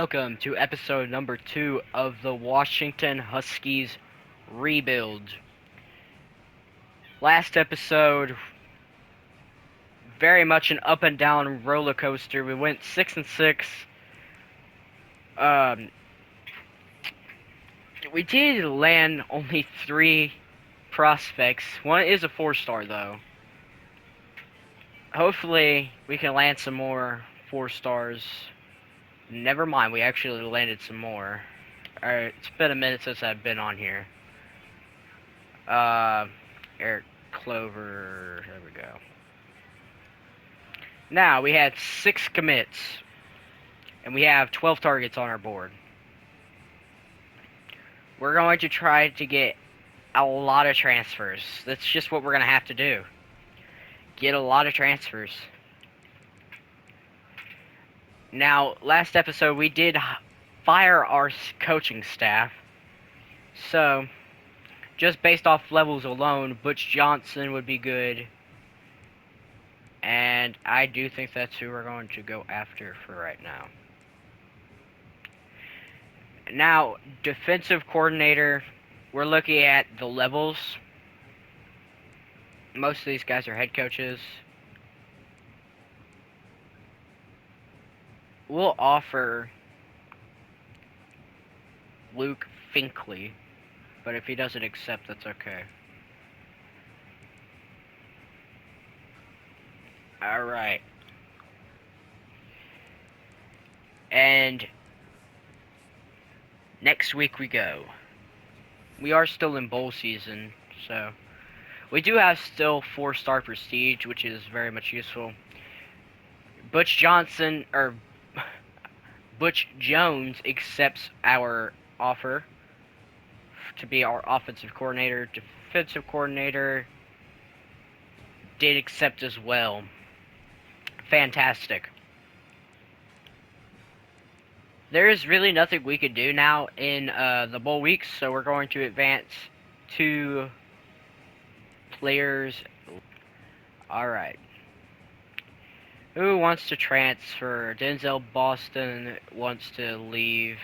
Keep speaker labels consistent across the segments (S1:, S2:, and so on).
S1: welcome to episode number 2 of the Washington Huskies rebuild. Last episode, very much an up and down roller coaster. We went 6-6. Um, we did land only 3 prospects. One is a 4-star though. Hopefully, we can land some more 4-stars. Never mind, we actually landed some more. Alright, it's been a minute since I've been on here. Eric Clover, there we go. Now, we had 6 commits, and we have 12 targets on our board. We're going to try to get a lot of transfers. That's just what we're going to have to do. Get a lot of transfers. Now, last episode, we did fire our coaching staff. So, just based off levels alone, Butch Johnson would be good. And I do think that's who we're going to go after for right now. Now, defensive coordinator, we're looking at the levels. Most of these guys are head coaches. We'll offer Luke Finkley, but if he doesn't accept, that's okay. Alright. And next week we go. We are still in bowl season, so we do have still 4-star prestige, which is very much useful. Butch Jones accepts our offer to be our offensive coordinator. Defensive coordinator did accept as well. Fantastic. There is really nothing we could do now in the bowl weeks, so we're going to advance to players. Alright. Who wants to transfer? Denzel Boston wants to leave.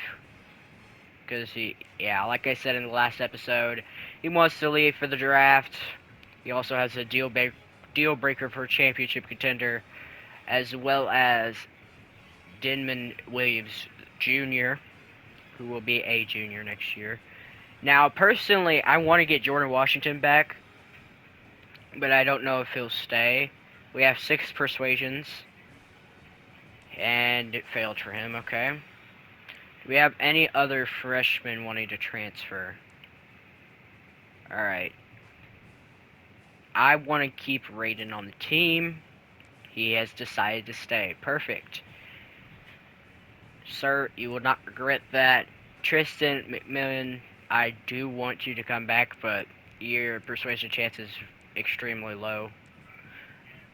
S1: Because like I said in the last episode, he wants to leave for the draft. He also has a deal breaker for championship contender, as well as Denman Williams Jr., who will be a junior next year. Now, personally, I want to get Jordan Washington back, but I don't know if he'll stay. We have 6 persuasions, and it failed for him, okay. Do we have any other freshmen wanting to transfer? Alright. I want to keep Raiden on the team. He has decided to stay. Perfect. Sir, you will not regret that. Tristan McMillan, I do want you to come back, but your persuasion chance is extremely low.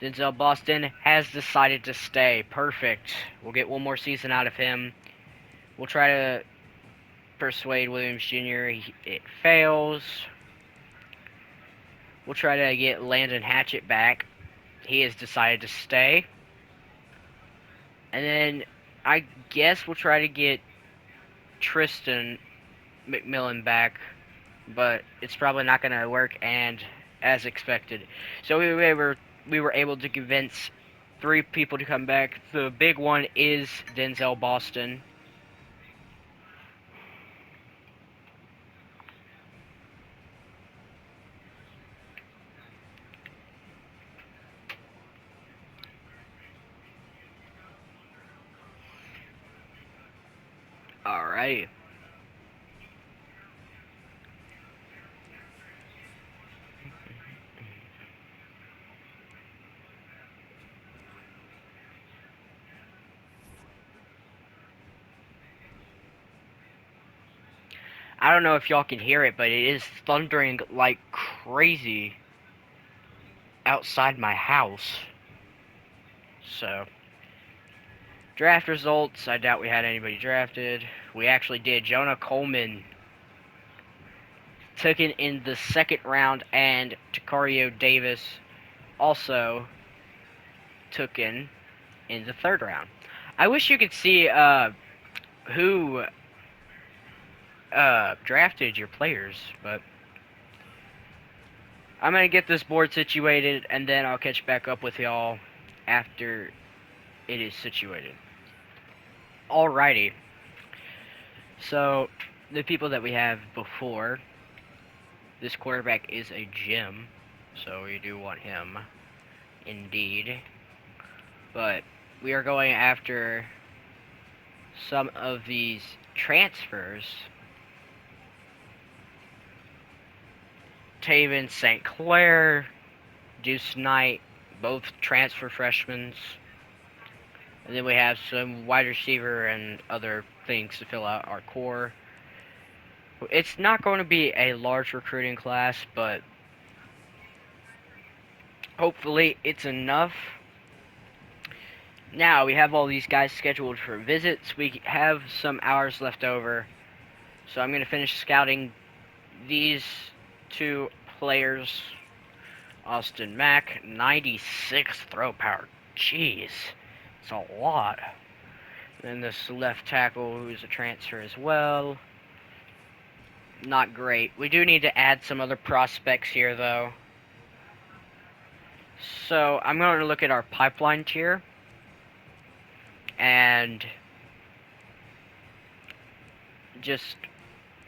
S1: Denzel Boston has decided to stay. Perfect. We'll get one more season out of him. We'll try to persuade Williams Jr. It fails. We'll try to get Landon Hatchett back. He has decided to stay. And then I guess we'll try to get Tristan McMillan back, but it's probably not going to work, and as expected. So we were able to convince 3 people to come back. The big one is Denzel Boston. Alright. I don't know if y'all can hear it, but it is thundering like crazy outside my house. So, draft results, I doubt we had anybody drafted. We actually did. Jonah Coleman took it in the 2nd round, and Tacario Davis also took in the 3rd round. I wish you could see who drafted your players, but I'm gonna get this board situated, and then I'll catch back up with y'all after it is situated. Alrighty. So the people that we have before this quarterback is a gem, so we do want him, indeed. But we are going after some of these transfers. Taven St. Clair, Deuce Knight, both transfer freshmen. And then we have some wide receiver and other things to fill out our core. It's not going to be a large recruiting class, but hopefully it's enough. Now we have all these guys scheduled for visits. We have some hours left over. So I'm going to finish scouting these two players. Austin Mack, 96 throw power. Jeez, it's a lot. And this left tackle, who's a transfer as well. Not great. We do need to add some other prospects here, though. So I'm going to look at our pipeline tier. And just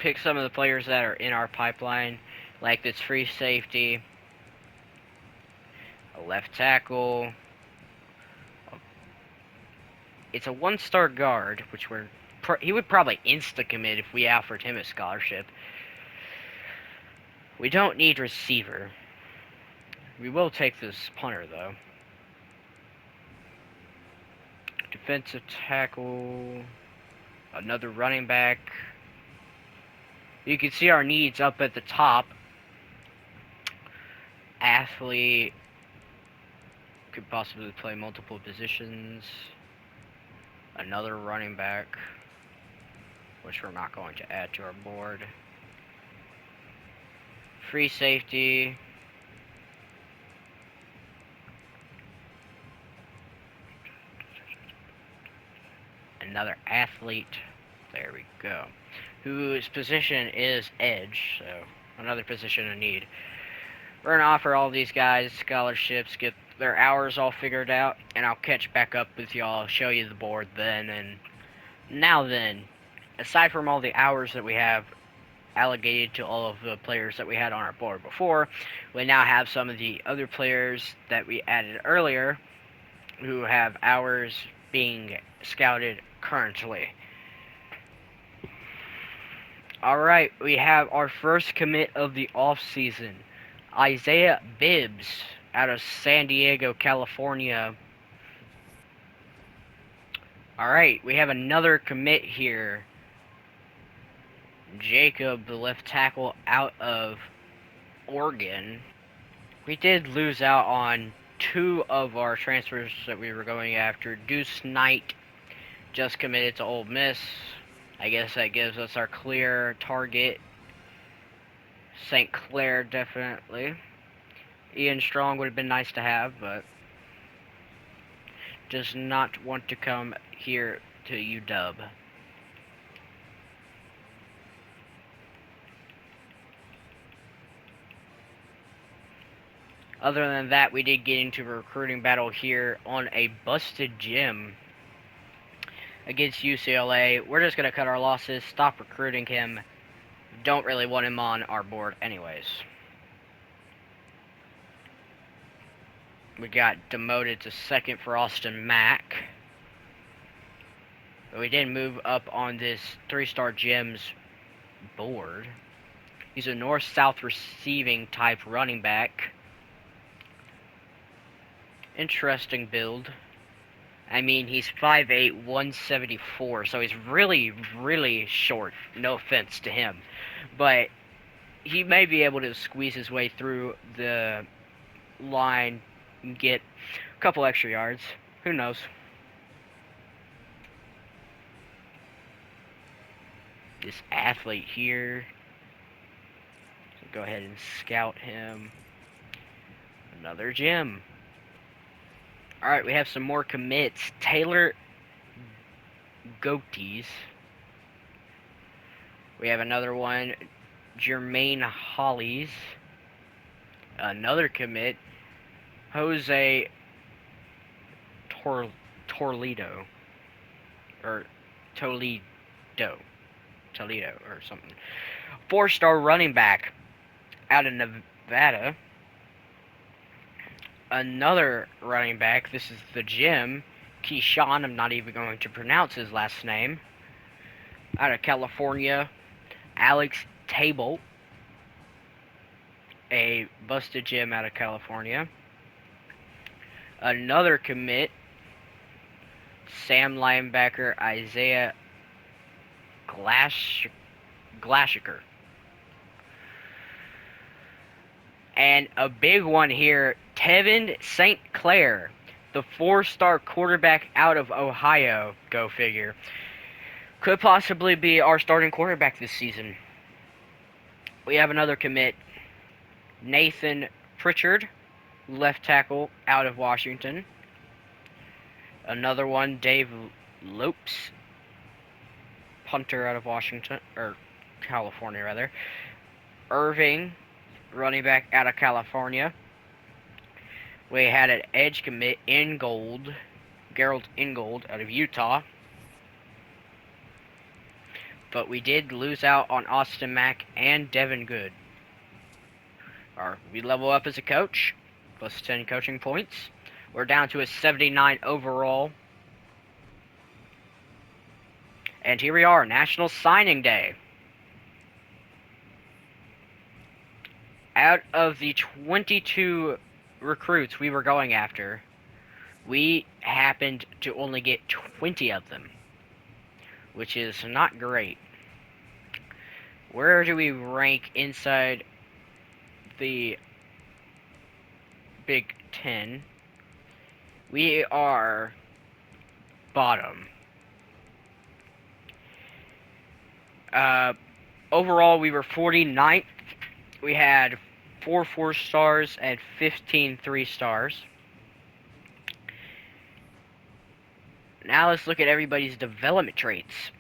S1: pick some of the players that are in our pipeline. Like this free safety. A left tackle. It's a one-star guard, which he would probably insta-commit if we offered him a scholarship. We don't need receiver. We will take this punter, though. Defensive tackle. Another running back. You can see our needs up at the top. Athlete. Could possibly play multiple positions. Another running back, which we're not going to add to our board. Free safety. Another athlete. There we go. Whose position is edge, so another position in need. We're going to offer all these guys scholarships, get their hours all figured out, and I'll catch back up with y'all, show you the board then. And now then, aside from all the hours that we have allocated to all of the players that we had on our board before, we now have some of the other players that we added earlier who have hours being scouted currently. Alright, we have our first commit of the off-season. Isaiah Bibbs out of San Diego, California. Alright, we have another commit here. Jacob, the left tackle, out of Oregon. We did lose out on two of our transfers that we were going after. Deuce Knight just committed to Ole Miss. I guess that gives us our clear target. St. Clair, definitely. Ian Strong would have been nice to have, but does not want to come here to UW. Other than that, we did get into a recruiting battle here on a busted gym against UCLA. We're just going to cut our losses, stop recruiting him. Don't really want him on our board anyways. We got demoted to second for Austin Mack. But we did move up on this 3-star gems board. He's a north-south receiving type running back. Interesting build. I mean, he's 5'8", 174, so he's really, really short. No offense to him. But he may be able to squeeze his way through the line and get a couple extra yards. Who knows? This athlete here. So go ahead and scout him. Another gem. Alright, we have some more commits. Taylor Goatees. We have another one, Jermaine Hollies. Another commit, Jose Torledo. Or Toledo. Toledo or something. 4-star running back out of Nevada. Another running back, this is the Jim. Keyshawn, I'm not even going to pronounce his last name. Out of California. Alex Table. A busted Jim out of California. Another commit. Sam linebacker Isaiah Glashiker. And a big one here, Tevin St. Clair, the 4-star quarterback out of Ohio, go figure. Could possibly be our starting quarterback this season. We have another commit, Nathan Pritchard, left tackle out of Washington. Another one, Dave Lopes, punter out of Washington, or California rather. Irving, running back out of California. We had an edge commit, Gerald Ingold out of Utah. But we did lose out on Austin Mack and Devin Good. We level up as a coach, plus 10 coaching points. We're down to a 79 overall. And here we are, National Signing Day. Out of the 22 recruits we were going after, we happened to only get 20 of them, which is not great. Where do we rank inside the Big Ten? We are bottom. Overall, we were 49th. We had 4 4-stars and 15 3-stars. Now let's look at everybody's development traits.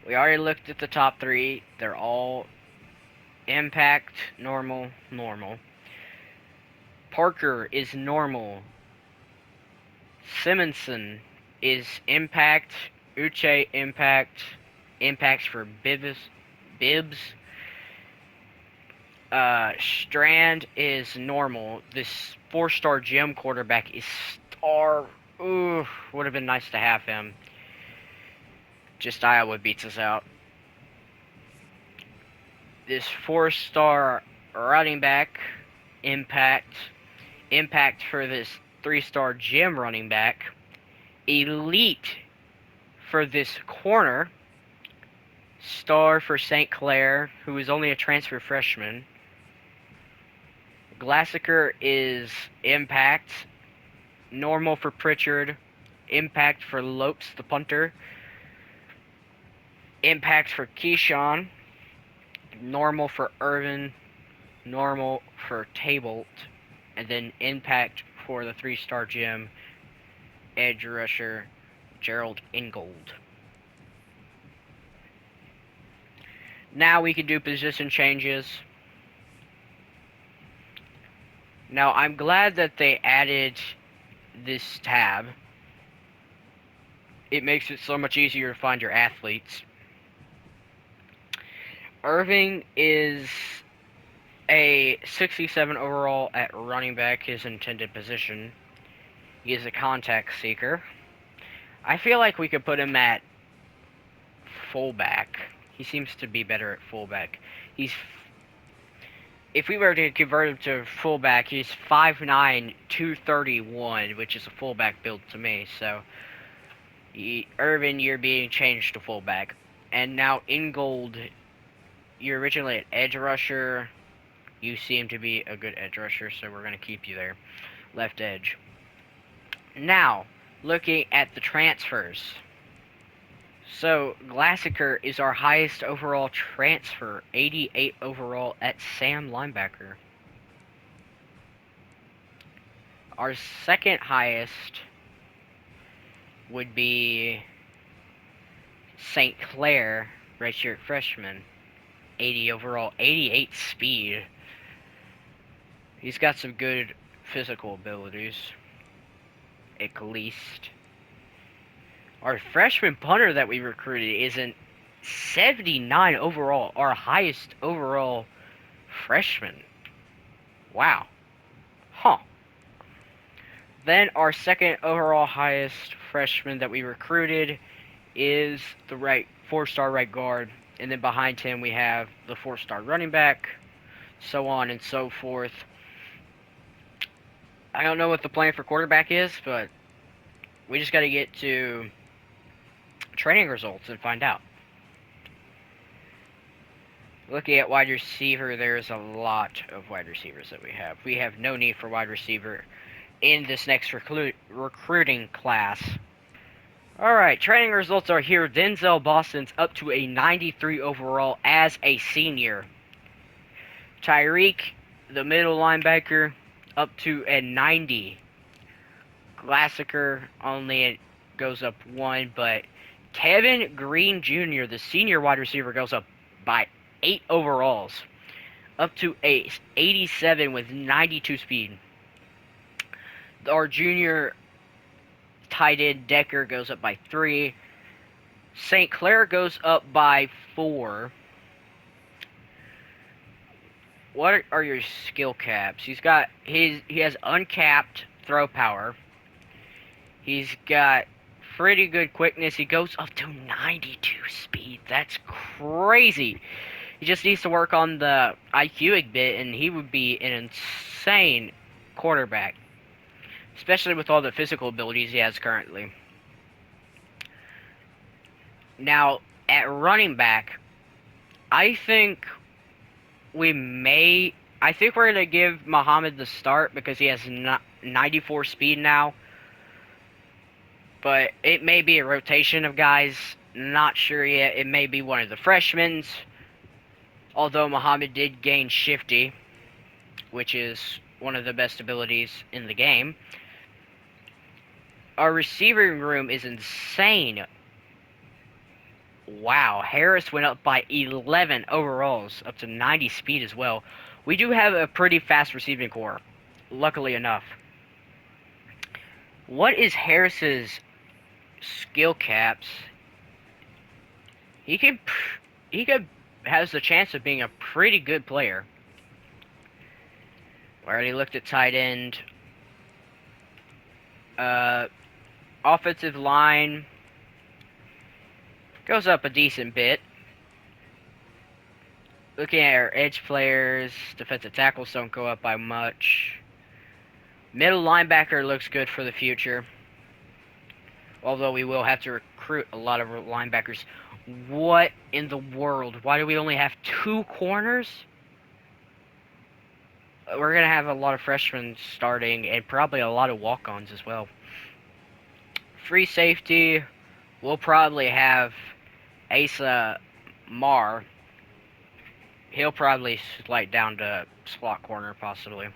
S1: We already looked at the top 3. They're all impact, normal, normal. Parker is normal. Simonson is impact. Uche impact. Impacts for Bibbs. Strand is normal. This 4-star gym quarterback is star. Ooh, would have been nice to have him. Just Iowa beats us out. This 4-star running back, impact. Impact for this 3-star gym running back. Elite for this corner. Star for St. Clair, who is only a transfer freshman. Glassiker is impact. Normal for Pritchard. Impact for Lopes, the punter. Impact for Keyshawn. Normal for Irvin. Normal for Tabolt. And then impact for the 3-star gym, edge rusher Gerald Ingold. Now we can do position changes. Now I'm glad that they added this tab. It makes it so much easier to find your athletes. Irving is a 67 overall at running back, his intended position. He is a contact seeker. I feel like we could put him at fullback. He seems to be better at fullback. If we were to convert him to fullback, he's 5'9", 231, which is a fullback build to me. So, Irvin, you're being changed to fullback. And now Ingold, you're originally an edge rusher. You seem to be a good edge rusher, so we're going to keep you there. Left edge. Now, looking at the transfers. So, Glassiker is our highest overall transfer, 88 overall at Sam linebacker. Our second highest would be St. Clair, redshirt freshman, 80 overall, 88 speed. He's got some good physical abilities, at least. Our freshman punter that we recruited is an 79 overall, our highest overall freshman. Wow. Huh. Then our second overall highest freshman that we recruited is the four-star right guard. And then behind him we have the four-star running back, so on and so forth. I don't know what the plan for quarterback is, but we just got to get to training results and find out. Looking at wide receiver, there's a lot of wide receivers that we have. We have no need for wide receiver in this next recruiting class. Alright, training results are here. Denzel Boston's up to a 93 overall as a senior. Tyreek, the middle linebacker, up to a 90. Glassiker only goes up 1, but Kevin Green Jr., the senior wide receiver, goes up by 8 overalls, up to a 87 with 92 speed. Our junior tight end Decker goes up by 3. St. Clair goes up by 4. What are your skill caps? He has uncapped throw power. He's got pretty good quickness. He goes up to 92 speed. That's crazy. He just needs to work on the IQ a bit, and he would be an insane quarterback, especially with all the physical abilities he has currently. Now, at running back, I think we're going to give Muhammad the start because he has 94 speed now. But it may be a rotation of guys. Not sure yet. It may be one of the freshmen. Although Muhammad did gain Shifty, which is one of the best abilities in the game. Our receiving room is insane. Wow, Harris went up by 11 overalls, up to 90 speed as well. We do have a pretty fast receiving core, luckily enough. What is Harris's skill caps? He has the chance of being a pretty good player. I already looked at tight end. Offensive line goes up a decent bit. Looking at our edge players, defensive tackles don't go up by much. Middle linebacker looks good for the future. Although we will have to recruit a lot of linebackers. What in the world? Why do we only have 2 corners? We're going to have a lot of freshmen starting and probably a lot of walk-ons as well. Free safety, we'll probably have Asa Marr. He'll probably slide down to slot corner, possibly.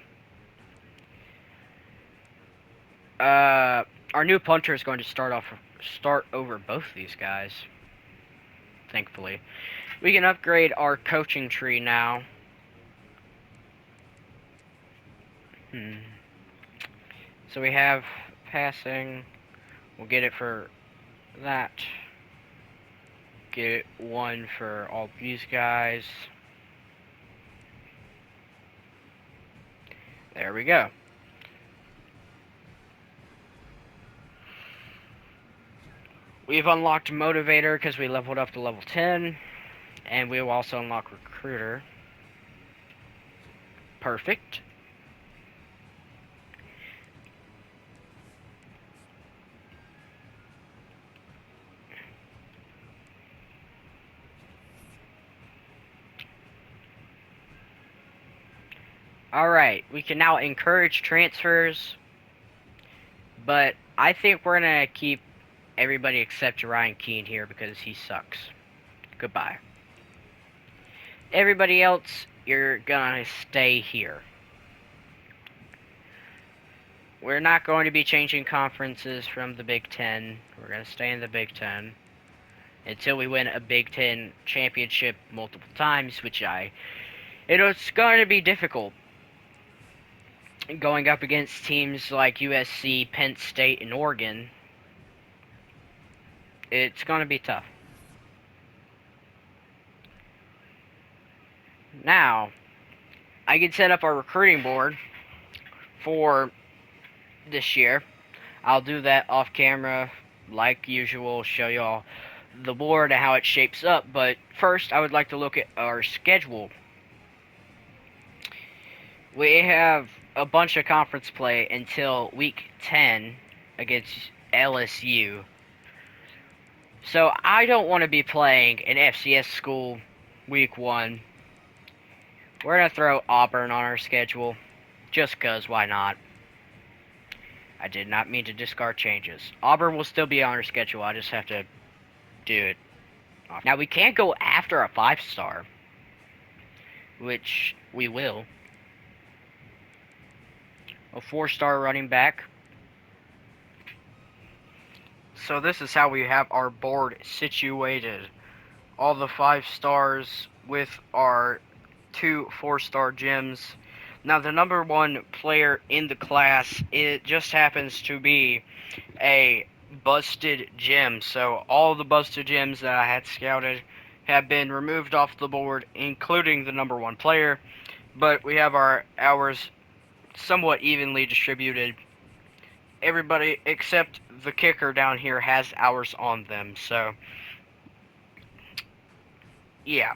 S1: Our new punter is going to start over both these guys. Thankfully, we can upgrade our coaching tree now. So we have passing. We'll get it for that. Get 1 for all these guys. There we go. We've unlocked Motivator because we leveled up to level 10. And we will also unlock Recruiter. Perfect. Alright, we can now encourage transfers. But I think we're going to keep everybody except Ryan Keene here because he sucks. Goodbye. Everybody else, you're gonna stay here. We're not going to be changing conferences from the Big Ten. We're gonna stay in the Big Ten. until we win a Big Ten championship multiple times, it's going to be difficult going up against teams like USC, Penn State, and Oregon. It's going to be tough. Now, I can set up our recruiting board for this year. I'll do that off camera, like usual, show y'all the board and how it shapes up. But first, I would like to look at our schedule. We have a bunch of conference play until week 10 against LSU. So I don't want to be playing an FCS school week 1. We're going to throw Auburn on our schedule, just because, why not? I did not mean to discard changes. Auburn will still be on our schedule, I just have to do it. Now, we can't go after a 5-star, which we will. A 4-star running back. So this is how we have our board situated. All the 5 stars with our 2 4-star gems. Now, the number 1 player in the class, it just happens to be a busted gem. So all the busted gems that I had scouted have been removed off the board, including the number 1 player. But we have our hours somewhat evenly distributed. Everybody except the kicker down here has hours on them. So yeah,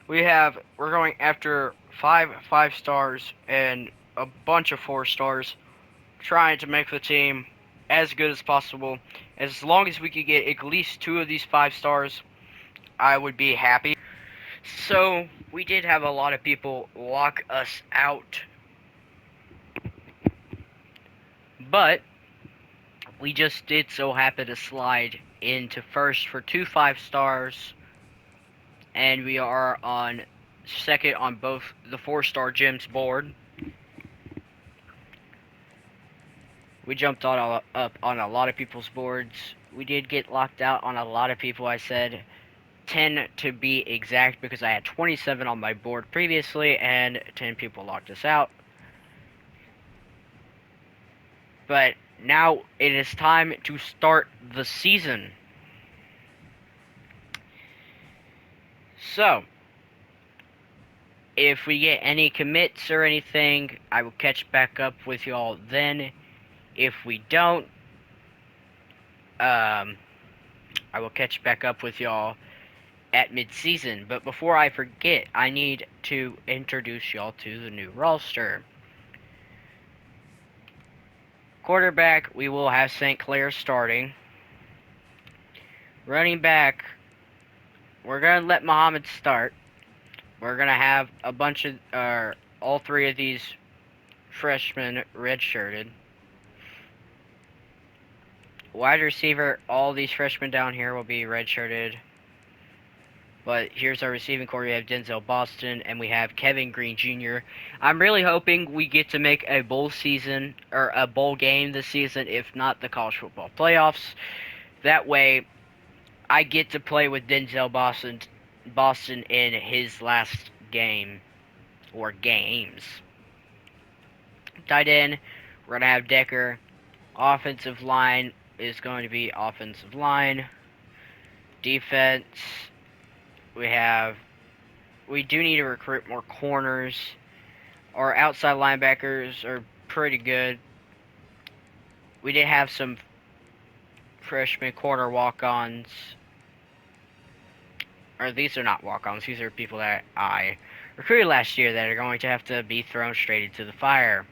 S1: we're going after 5 5-stars and a bunch of 4-stars, trying to make the team as good as possible. As long as we could get at least 2 of these 5-stars, I would be happy. So we did have a lot of people lock us out, but we just did so happen to slide into first for 2 5-stars, and we are on second on both the 4-star gems board. We jumped up on a lot of people's boards. We did get locked out on a lot of people. I said 10 to be exact, because I had 27 on my board previously, and 10 people locked us out. But now it is time to start the season. So, if we get any commits or anything, I will catch back up with y'all then. If we don't, I will catch back up with y'all at mid-season. But before I forget, I need to introduce y'all to the new roster. Quarterback, we will have St. Clair starting. Running back, we're going to let Muhammad start. We're going to have a bunch of, all 3 of these freshmen redshirted. Wide receiver, all these freshmen down here will be redshirted. But here's our receiving core. We have Denzel Boston, and we have Kevin Green Jr. I'm really hoping we get to make a bowl season, or a bowl game this season, if not the college football playoffs. That way, I get to play with Denzel Boston in his last game, or games. Tight end, we're going to have Decker. Offensive line is going to be offensive line. Defense, we do need to recruit more corners. Our outside linebackers are pretty good. We did have some freshman corner walk-ons. Or these are not walk-ons. These are people that I recruited last year that are going to have to be thrown straight into the fire.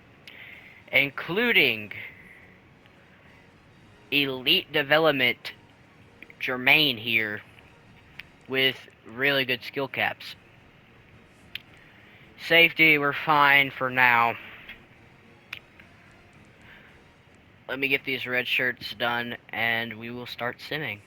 S1: Including elite development Jermaine here with really good skill caps. Safety, we're fine for now. Let me get these red shirts done, and we will start simming.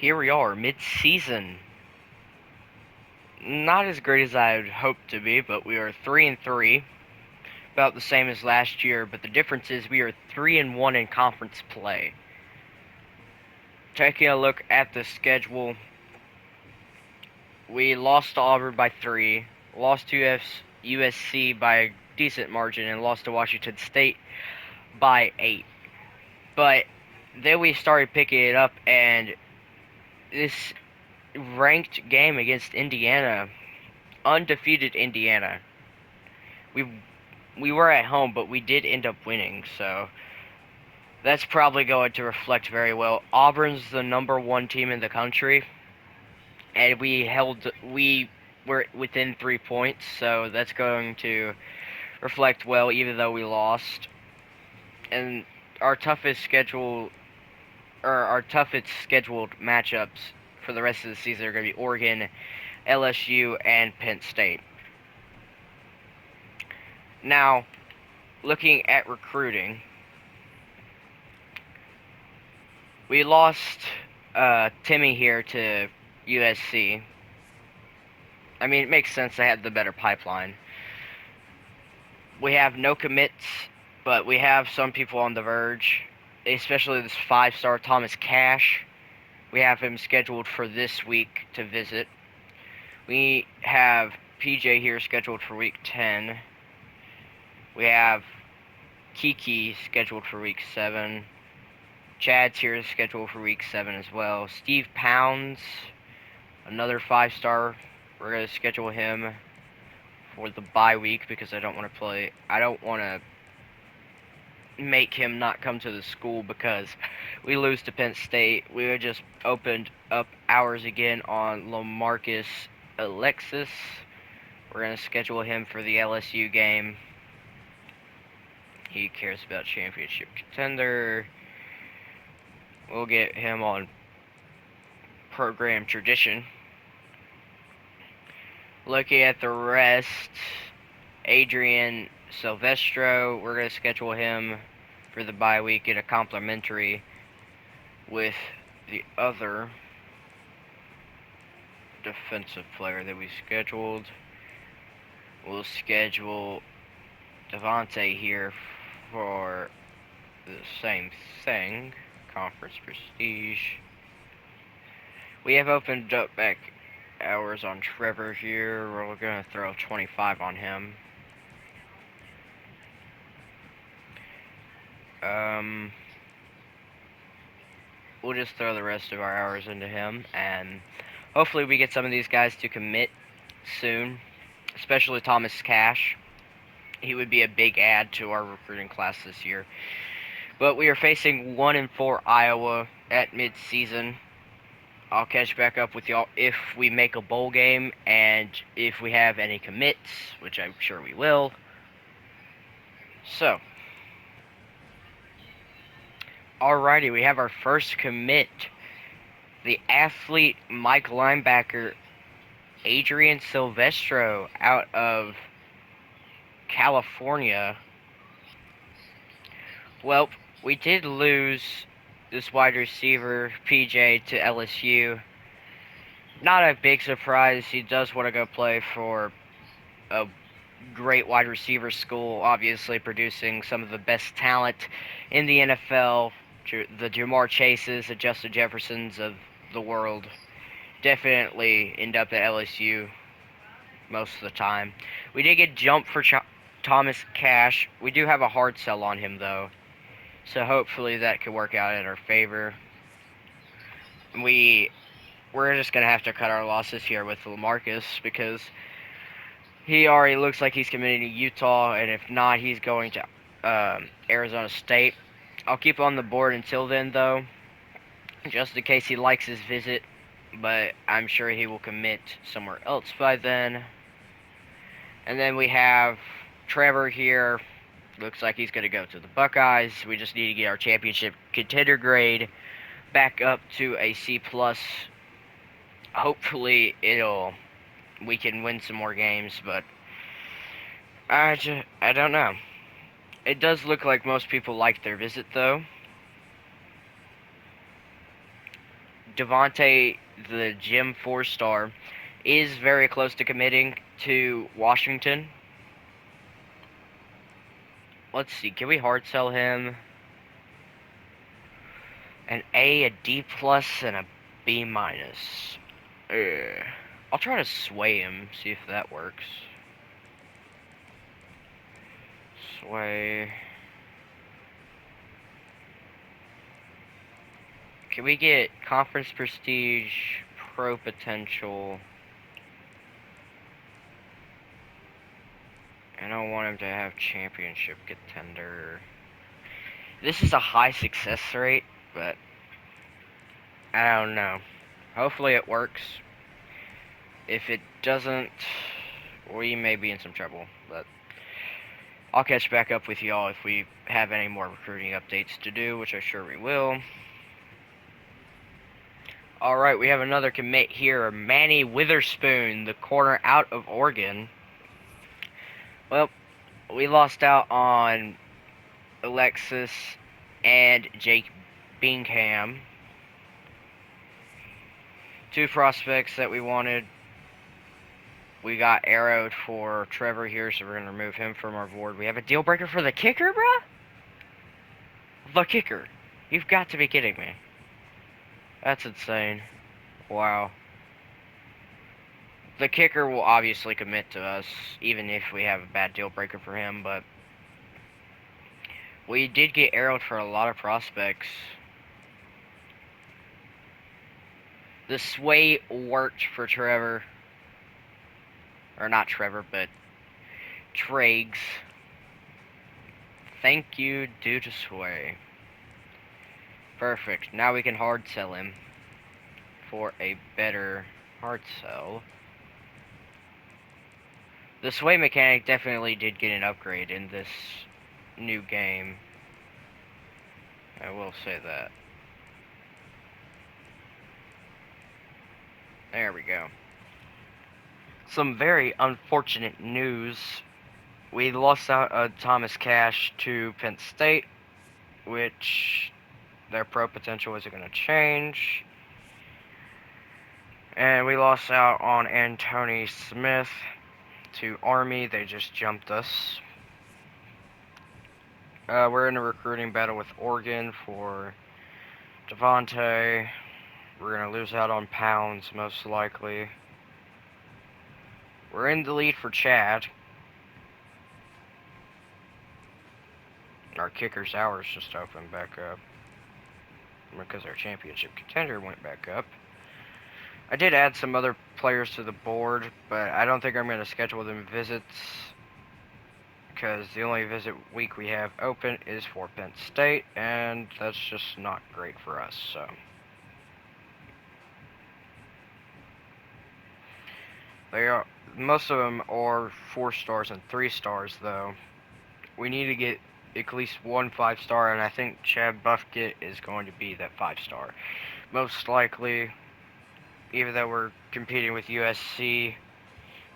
S1: here we are, mid-season. Not as great as I had hoped to be, but we are 3-3, about the same as last year. But the difference is we are 3-1 in conference play. Taking a look at the schedule, we lost to Auburn by 3, lost to USC by a decent margin, and lost to Washington State by 8. But then we started picking it up, and this ranked game against Indiana, undefeated Indiana, we were at home, but we did end up winning, so that's probably going to reflect very well. Auburn's the #1 team in the country, and we were within 3 points, so that's going to reflect well, even though we lost. And our toughest scheduled matchups for the rest of the season are going to be Oregon, LSU, and Penn State. Now, looking at recruiting, we lost Timmy here to USC. I mean, it makes sense. They had the better pipeline. We have no commits, but we have some people on the verge, especially this 5-star Thomas Cash. We have him scheduled for this week to visit. We have PJ here scheduled for week 10. We have Kiki scheduled for week 7. Chad's here scheduled for week 7 as well. Steve Pounds, another 5-star. We're going to schedule him for the bye week because I don't want to make him not come to the school because we lose to Penn State. We just opened up hours again on LaMarcus Alexis. We're going to schedule him for the LSU game. He cares about championship contender. We'll get him on program tradition. Looking at the rest, Adrian Silvestro, we're going to schedule him for the bye week in a complimentary with the other defensive player that we scheduled. We'll schedule Devontae here for the same thing, conference prestige. We have opened up back hours on Trevor here. We're going to throw 25 on him. We'll just throw the rest of our hours into him, and hopefully we get some of these guys to commit soon, especially Thomas Cash. He would be a big add to our recruiting class this year. But we are facing 1-4 Iowa at mid-season. I'll catch back up with y'all if we make a bowl game and if we have any commits, which I'm sure we will. So, alrighty, we have our first commit. The athlete Mike linebacker Adrian Silvestro out of California. Well, we did lose this wide receiver, PJ, to LSU. Not a big surprise. He does want to go play for a great wide receiver school, obviously producing some of the best talent in the NFL. The Jamar Chases, the Justin Jeffersons of the world definitely end up at LSU most of the time. We did get jumped for Thomas Cash. We do have a hard sell on him, though. So hopefully that could work out in our favor. We're just going to have to cut our losses here with LaMarcus because he already looks like he's committing to Utah, and if not, he's going to Arizona State. I'll keep on the board until then, though, just in case he likes his visit, but I'm sure he will commit somewhere else by then. And then we have Trevor here. Looks like he's going to go to the Buckeyes. We just need to get our championship contender grade back up to a C+. Hopefully we can win some more games, but I don't know. It does look like most people like their visit, though. Devontae, the Gym 4-star, is very close to committing to Washington. Let's see, can we hard sell him? An A, a D plus, and a B minus. I'll try to sway him, see if that works. Sway. Can we get conference prestige, pro potential? I don't want him to have championship contender. This is a high success rate, but I don't know. Hopefully it works. If it doesn't, we may be in some trouble, but I'll catch back up with y'all if we have any more recruiting updates to do, which I'm sure we will. Alright, we have another commit here. Manny Witherspoon, the corner out of Oregon. Well, we lost out on Alexis and Jake Bingham. Two prospects that we wanted. We got arrowed for Trevor here, so we're going to remove him from our board. We have a deal breaker for the kicker, bruh? The kicker. You've got to be kidding me. That's insane. Wow. The kicker will obviously commit to us, even if we have a bad deal breaker for him, but we did get arrowed for a lot of prospects. The sway worked for Trevor. Or not Trevor, but Trags. Thank you, due to sway. Perfect. Now we can hard sell him for a better hard sell. The sway mechanic definitely did get an upgrade in this new game. I will say that. There we go. Some very unfortunate news. We lost out Thomas Cash to Penn State, which their pro potential isn't going to change. And we lost out on Anthony Smith to Army. They just jumped us. We're in a recruiting battle with Oregon for Devontae. We're going to lose out on Pounds, most likely. We're in the lead for Chad. Our kicker's hours just opened back up because our championship contender went back up. I did add some other players to the board, but I don't think I'm going to schedule them visits because the only visit week we have open is for Penn State, and that's just not great for us, so. Most of them are 4 stars and 3 stars, though. We need to get at least one 5-star, and I think Chad Buffkett is going to be that 5-star. Most likely, even though we're competing with USC,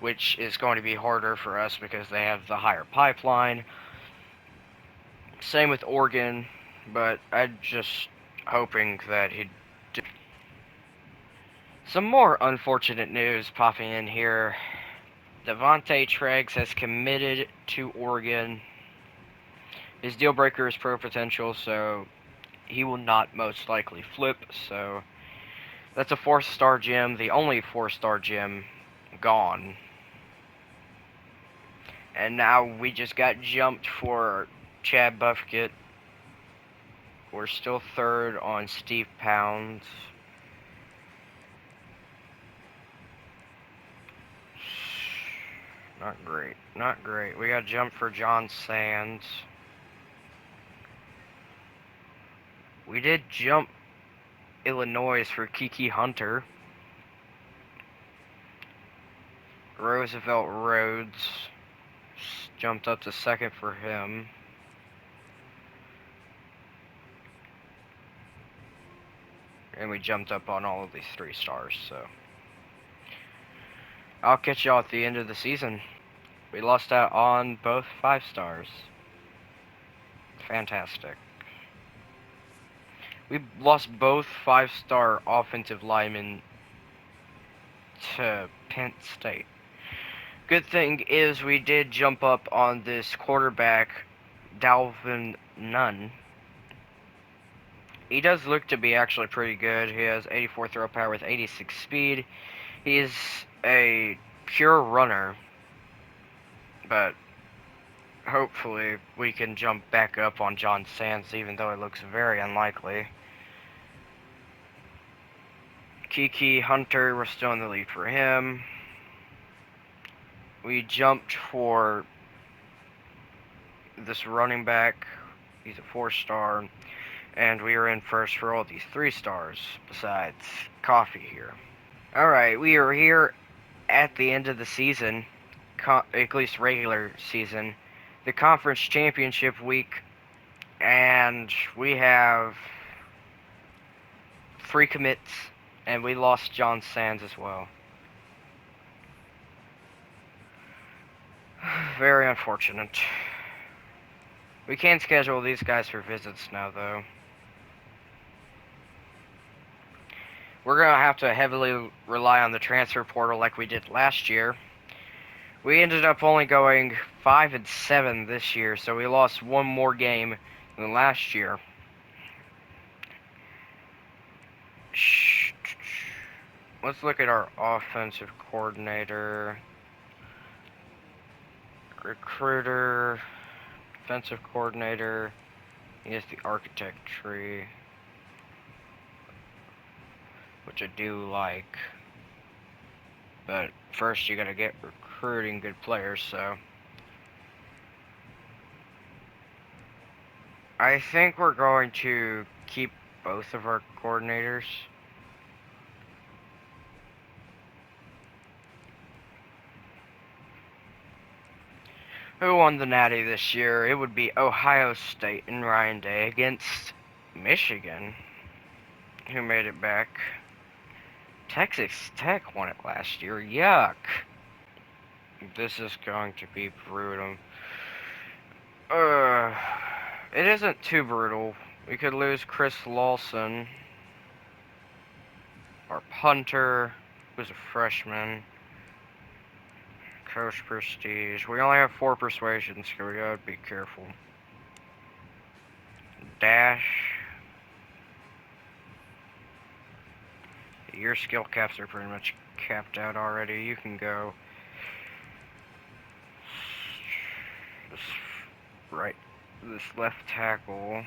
S1: which is going to be harder for us because they have the higher pipeline. Same with Oregon, but I'm just hoping that he'd do. Some more unfortunate news popping in here. Devontae Trags has committed to Oregon. His deal breaker is pro potential, so he will not most likely flip. So that's a 4-star gem, the only 4-star gem gone. And now we just got jumped for Chad Buffkett. We're still 3rd on Steve Pounds. Not great. Not great. We got jumped for John Sands. We did jump Illinois for Kiki Hunter. Roosevelt Rhodes jumped up to 2nd for him. And we jumped up on all of these 3 stars, so. I'll catch y'all at the end of the season. We lost out on both 5 stars. Fantastic.
S2: We lost both 5-star offensive linemen to Penn State. Good thing is we did jump up on this quarterback, Dalvin Nunn. He does look to be actually pretty good. He has 84 throw power with 86 speed. He is a pure runner, but hopefully we can jump back up on John Sands, even though it looks very unlikely. Kiki Hunter, we're still in the lead for him. We jumped for this running back. He's a 4-star. And we are in first for all these 3-stars, besides Coffee here. Alright, we are here at the end of the season, at least regular season, the conference championship week, and we have 3 commits, and we lost John Sands as well. Very unfortunate. We can schedule these guys for visits now, though. We're going to have to heavily rely on the transfer portal like we did last year. We ended up only going 5-7 this year, so we lost one more game than last year. Let's look at our offensive coordinator, recruiter, defensive coordinator. He has the architect tree, which I do like. But first you gotta get recruiting good players, so I think we're going to keep both of our coordinators. Who won the Natty this year? It would be Ohio State and Ryan Day against Michigan, who made it back. Texas Tech won it last year. Yuck. This is going to be brutal. It isn't too brutal. We could lose Chris Lawson, our punter, who's a freshman. Coach Prestige. We only have 4 persuasions, so we gotta be careful. Dash. Your skill caps are pretty much capped out already. You can go. This left tackle.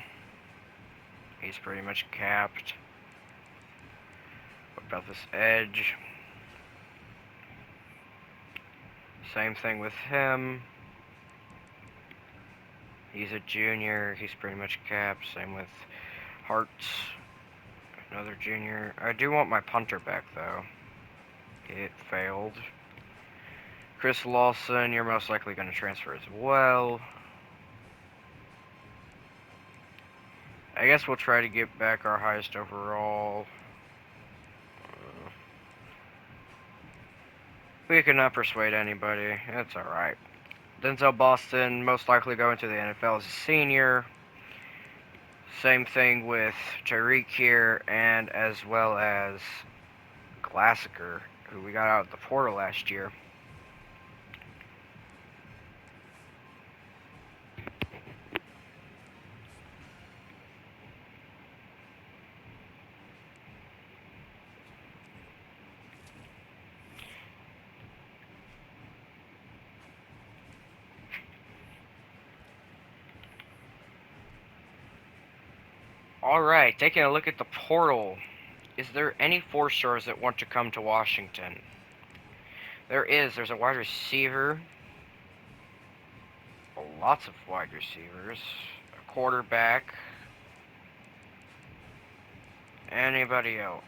S2: He's pretty much capped. What about this edge? Same thing with him. He's a junior. He's pretty much capped. Same with Hartz. Another junior. I do want my punter back, though. It failed. Chris Lawson, you're most likely going to transfer as well. I guess we'll try to get back our highest overall. We cannot persuade anybody. That's alright. Denzel Boston, most likely going to the NFL as a senior. Same thing with Tariq here, and as well as Glassiker, who we got out of the portal last year. Alright, taking a look at the portal. Is there any 4-stars that want to come to Washington? There is. There's a wide receiver. Lots of wide receivers. A quarterback. Anybody else?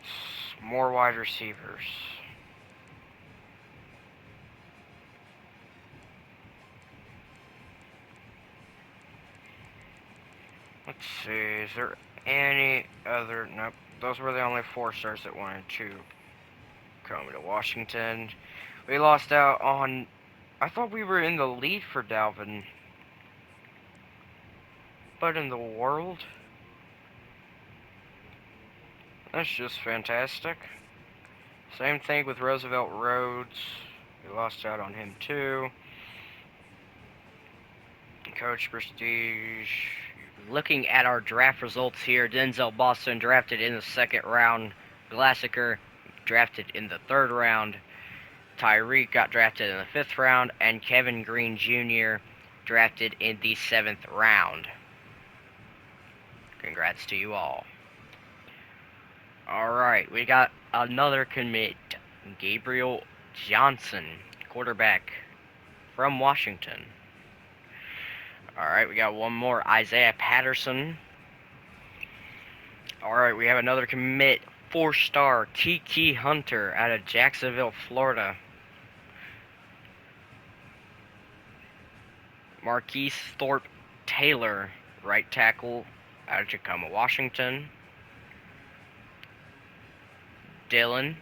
S2: More wide receivers. Let's see. Is there any other? Nope. Those were the only 4-stars that wanted to come to Washington. We lost out on. I thought we were in the lead for Dalvin. But in the world? That's just fantastic. Same thing with Roosevelt Rhodes. We lost out on him too. Coach Prestige.
S1: Looking at our draft results here, Denzel Boston drafted in the second round. Glassiker drafted in the third round. Tyreek got drafted in the fifth round. And Kevin Green Jr. drafted in the seventh round. Congrats to you all. Alright, we got another commit. Gabriel Johnson, quarterback from Washington. Alright, we got one more. Isaiah Patterson. Alright, we have another commit. 4-star T.K. Hunter out of Jacksonville, Florida. Marquise Thorpe Taylor, right tackle out of Tacoma, Washington. Dylan,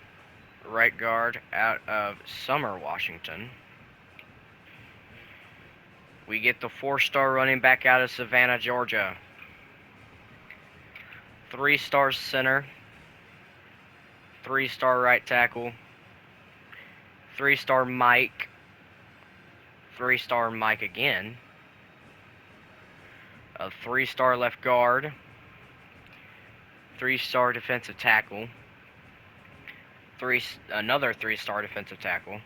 S1: right guard out of Summer, Washington. We get the 4-star running back out of Savannah, Georgia. 3-star center. 3-star right tackle. 3-star Mike. 3-star Mike again. A 3-star left guard. 3-star defensive tackle. Another 3-star defensive tackle.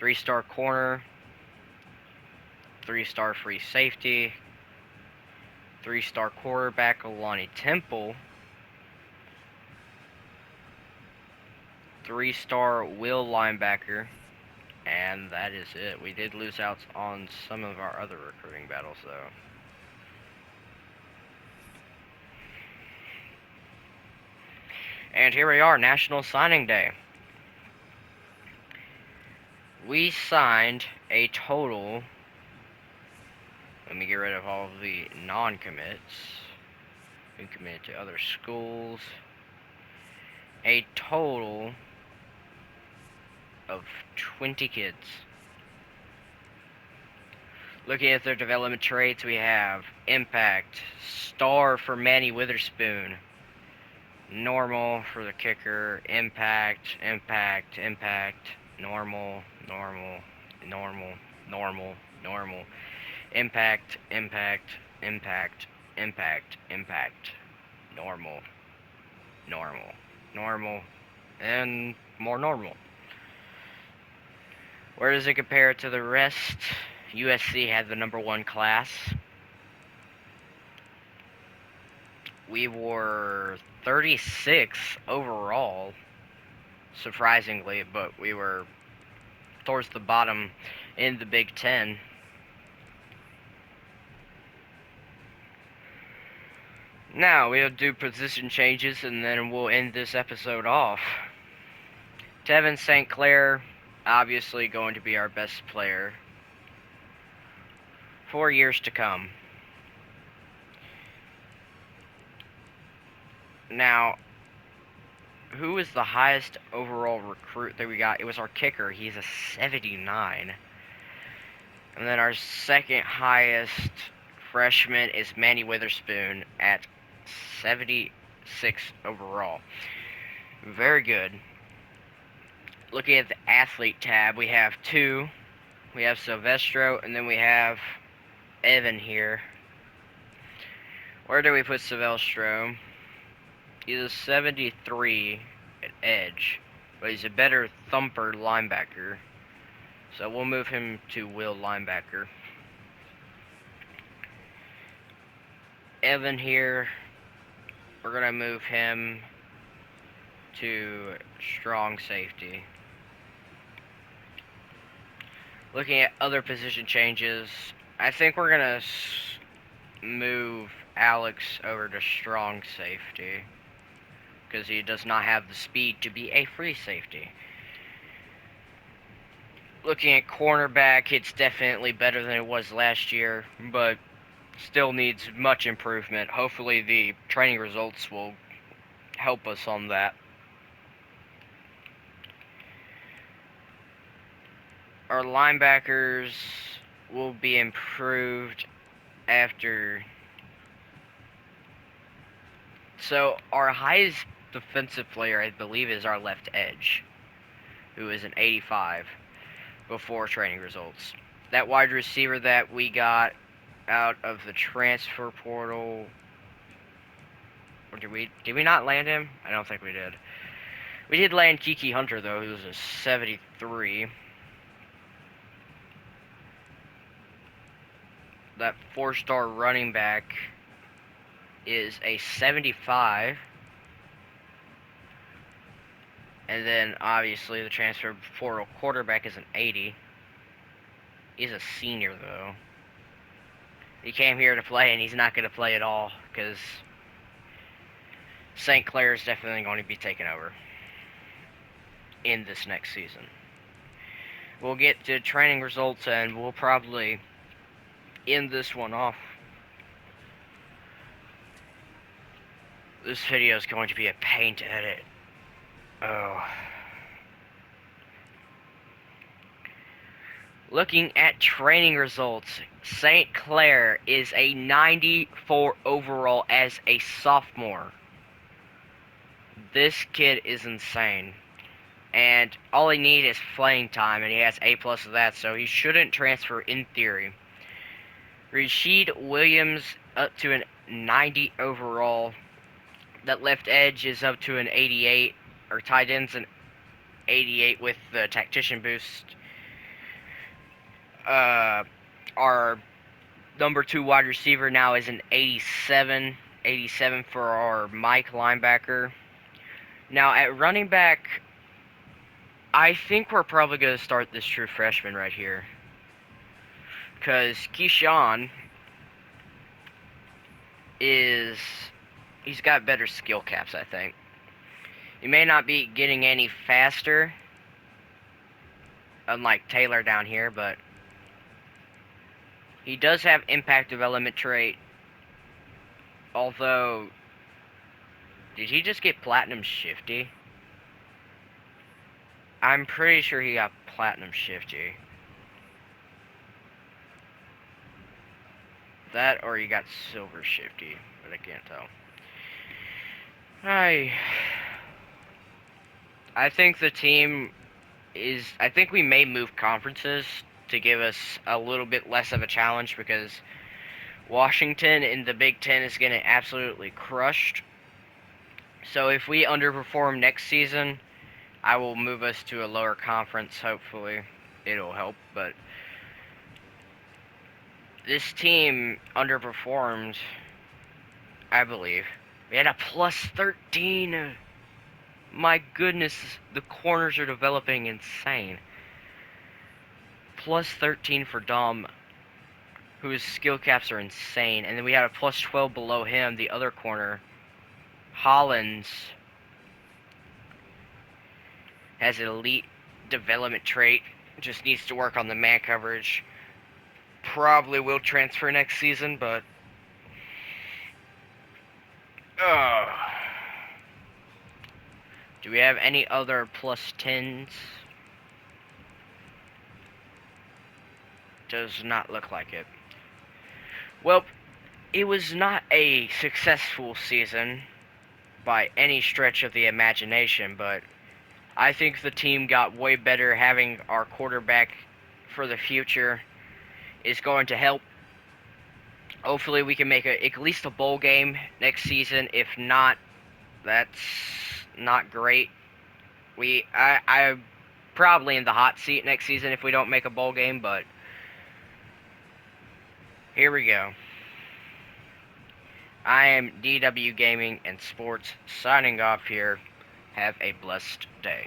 S1: 3-star corner. 3-star free safety. 3-star quarterback Alani Temple. 3-star will linebacker. And that is it. We did lose out on some of our other recruiting battles, though. And here we are, National Signing Day. We signed a total... Let me get rid of all of the non-commits. We committed to other schools. A total of 20 kids. Looking at their development traits, we have Impact, Star for Manny Witherspoon, Normal for the kicker, Impact, Impact, Impact, Normal, Normal, Normal, Normal, Normal, Impact, Impact, Impact, Impact, Impact, Normal, Normal, Normal, and more normal. Where does it compare to the rest? USC had the #1 class. We were 36 overall, surprisingly, but we were towards the bottom in the Big Ten. Now, we'll do position changes, and then we'll end this episode off. Tevin St. Clair, obviously going to be our best player for years to come. Now, who was the highest overall recruit that we got? It was our kicker. He's a 79. And then our second highest freshman is Manny Witherspoon at 76 overall. Very good. Looking at the athlete tab, we have 2. We have Silvestro, and then we have Evan here. Where do we put Silvestro? He's a 73 at edge, but he's a better thumper linebacker. So we'll move him to will linebacker. Evan here, we're going to move him to strong safety. Looking at other position changes, I think we're going to move Alex over to strong safety, because he does not have the speed to be a free safety. Looking at cornerback, it's definitely better than it was last year, but still needs much improvement. Hopefully the training results will help us on that. Our linebackers will be improved after So our highest defensive player, I believe, is our left edge, who is an 85 before training results. That wide receiver that we got out of the transfer portal, or did we not land him? I don't think we did. We did land Kiki Hunter though, who was a 73. That 4-star running back is a 75. And then obviously the transfer portal quarterback is an 80. He's a senior though. He came here to play and he's not going to play at all because St. Clair is definitely going to be taken over in this next season. We'll get to training results and we'll probably end this one off. This video is going to be a pain to edit. Oh. Looking at training results, St. Clair is a 94 overall as a sophomore. This kid is insane. And all he needs is playing time, and he has A+ of that, so he shouldn't transfer in theory. Rashid Williams up to a 90 overall. That left edge is up to an 88, or tight end's an 88 with the tactician boost. Our number 2 wide receiver now is an 87 for our Mike linebacker. Now at running back, I think we're probably going to start this true freshman right here. Because Keyshawn he's got better skill caps, I think. He may not be getting any faster, unlike Taylor down here, but he does have impact development trait. Although, did he just get platinum shifty? I'm pretty sure he got platinum shifty. That or he got silver shifty, but I can't tell. I think the team is... I think we may move conferences to give us a little bit less of a challenge because Washington in the Big Ten is getting absolutely crushed. So if we underperform next season, I will move us to a lower conference. Hopefully it'll help, but this team underperformed, I believe. We had a +13. My goodness, the corners are developing insane. +13 for Dom, whose skill caps are insane. And then we had a +12 below him, the other corner. Hollins has an elite development trait. Just needs to work on the man coverage. Probably will transfer next season, but... do we have any other +10s? Does not look like it. Well, it was not a successful season by any stretch of the imagination, but I think the team got way better. Having our quarterback for the future is going to help. Hopefully we can make at least a bowl game next season. If not, that's not great. I'm probably in the hot seat next season if we don't make a bowl game, but here we go. I am DW Gaming and Sports signing off here. Have a blessed day.